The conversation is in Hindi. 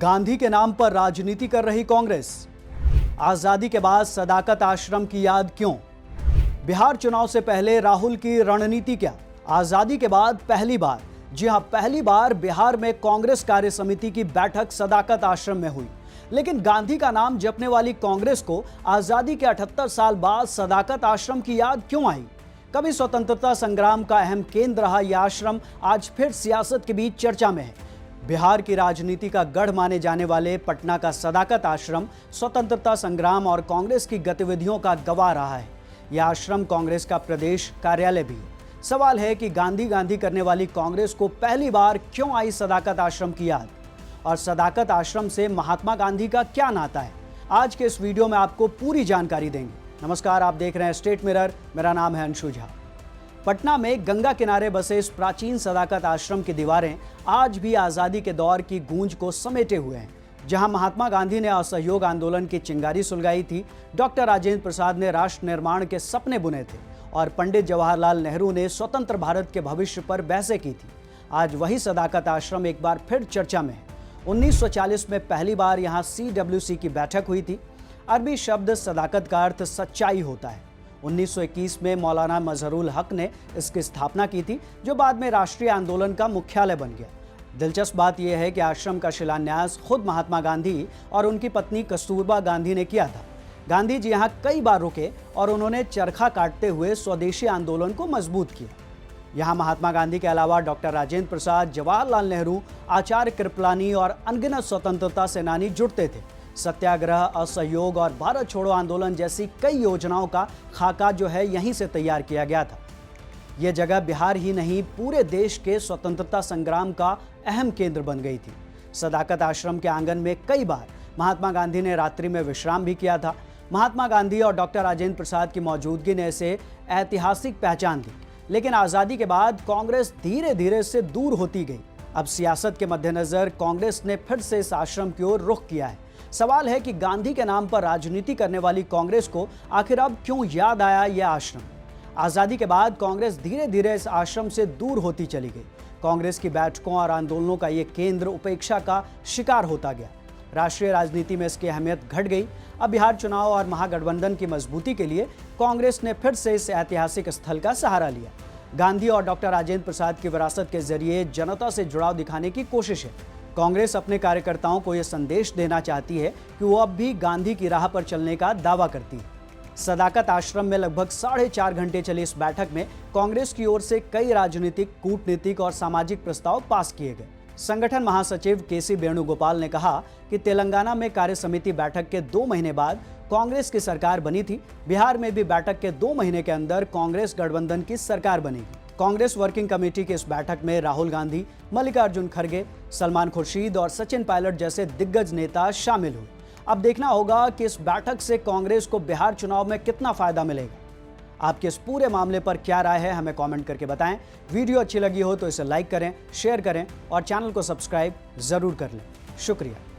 गांधी के नाम पर राजनीति कर रही कांग्रेस। आजादी के बाद सदाकत आश्रम की याद क्यों? बिहार चुनाव से पहले राहुल की रणनीति क्या? आजादी के बाद पहली बार, जी हां, पहली बार बिहार में कांग्रेस कार्य समिति की बैठक सदाकत आश्रम में हुई। लेकिन गांधी का नाम जपने वाली कांग्रेस को आजादी के 78 साल बाद सदाकत आश्रम की याद क्यों आई? कभी स्वतंत्रता संग्राम का अहम केंद्र रहा यह आश्रम आज फिर सियासत के बीच चर्चा में है। बिहार की राजनीति का गढ़ माने जाने वाले पटना का सदाकत आश्रम स्वतंत्रता संग्राम और कांग्रेस की गतिविधियों का गवाह रहा है। यह आश्रम कांग्रेस का प्रदेश कार्यालय भी है। सवाल है कि गांधी करने वाली कांग्रेस को पहली बार क्यों आई सदाकत आश्रम की याद, और सदाकत आश्रम से महात्मा गांधी का क्या नाता है? आज के इस वीडियो में आपको पूरी जानकारी देंगे। नमस्कार, आप देख रहे हैं स्टेट मिरर। मेरा नाम है अंशु झा। पटना में गंगा किनारे बसे इस प्राचीन सदाकत आश्रम की दीवारें आज भी आज़ादी के दौर की गूंज को समेटे हुए हैं। जहां महात्मा गांधी ने असहयोग आंदोलन की चिंगारी सुलगाई थी, डॉक्टर राजेंद्र प्रसाद ने राष्ट्र निर्माण के सपने बुने थे और पंडित जवाहरलाल नेहरू ने स्वतंत्र भारत के भविष्य पर बहसें की थी। आज वही सदाकत आश्रम एक बार फिर चर्चा में है। 1940 में पहली बार यहाँ CWC की बैठक हुई थी। अरबी शब्द सदाकत का अर्थ सच्चाई होता है। 1921 में मौलाना मजहरुल हक ने इसकी स्थापना की थी, जो बाद में राष्ट्रीय आंदोलन का मुख्यालय बन गया। दिलचस्प बात यह है कि आश्रम का शिलान्यास खुद महात्मा गांधी और उनकी पत्नी कस्तूरबा गांधी ने किया था। गांधी जी यहाँ कई बार रुके और उन्होंने चरखा काटते हुए स्वदेशी आंदोलन को मजबूत किया। यहाँ महात्मा गांधी के अलावा डॉक्टर राजेंद्र प्रसाद, जवाहरलाल नेहरू, आचार्य कृपलानी और अनगिनत स्वतंत्रता सेनानी जुड़ते थे। सत्याग्रह, असहयोग और भारत छोड़ो आंदोलन जैसी कई योजनाओं का खाका जो है यहीं से तैयार किया गया था। यह जगह बिहार ही नहीं, पूरे देश के स्वतंत्रता संग्राम का अहम केंद्र बन गई थी। सदाकत आश्रम के आंगन में कई बार महात्मा गांधी ने रात्रि में विश्राम भी किया था। महात्मा गांधी और डॉक्टर राजेंद्र प्रसाद की मौजूदगी ने इसे ऐतिहासिक पहचान दी। लेकिन आज़ादी के बाद कांग्रेस धीरे धीरे इससे दूर होती गई। अब सियासत के मद्देनजर कांग्रेस ने फिर से इस आश्रम की ओर रुख किया है। सवाल है कि गांधी के नाम पर राजनीति करने वाली कांग्रेस को आखिर अब क्यों याद आया यह आश्रम? आजादी के बाद कांग्रेस धीरे धीरे इस आश्रम से दूर होती चली गई। कांग्रेस की बैठकों और आंदोलनों का यह केंद्र उपेक्षा का शिकार होता गया। राष्ट्रीय राजनीति में इसकी अहमियत घट गई। अब बिहार चुनाव और महागठबंधन की मजबूती के लिए कांग्रेस ने फिर से इस ऐतिहासिक स्थल का सहारा लिया। गांधी और डॉक्टर राजेंद्र प्रसाद की विरासत के जरिए जनता से जुड़ाव दिखाने की कोशिश है। कांग्रेस अपने कार्यकर्ताओं को यह संदेश देना चाहती है कि वो अब भी गांधी की राह पर चलने का दावा करती है। सदाकत आश्रम में लगभग 4.5 घंटे चली इस बैठक में कांग्रेस की ओर से कई राजनीतिक, कूटनीतिक और सामाजिक प्रस्ताव पास किए गए। संगठन महासचिव KC वेणुगोपाल ने कहा कि तेलंगाना में कार्य समिति बैठक के 2 महीने बाद कांग्रेस की सरकार बनी थी। बिहार में भी बैठक के 2 महीने के अंदर कांग्रेस गठबंधन की सरकार बनेगी। कांग्रेस वर्किंग कमेटी की इस बैठक में राहुल गांधी, मल्लिकार्जुन खड़गे, सलमान खुर्शीद और सचिन पायलट जैसे दिग्गज नेता शामिल हुए। अब देखना होगा कि इस बैठक से कांग्रेस को बिहार चुनाव में कितना फायदा मिलेगा। आपके इस पूरे मामले पर क्या राय है, हमें कमेंट करके बताएं। वीडियो अच्छी लगी हो तो इसे लाइक करें, शेयर करें और चैनल को सब्सक्राइब जरूर कर लें। शुक्रिया।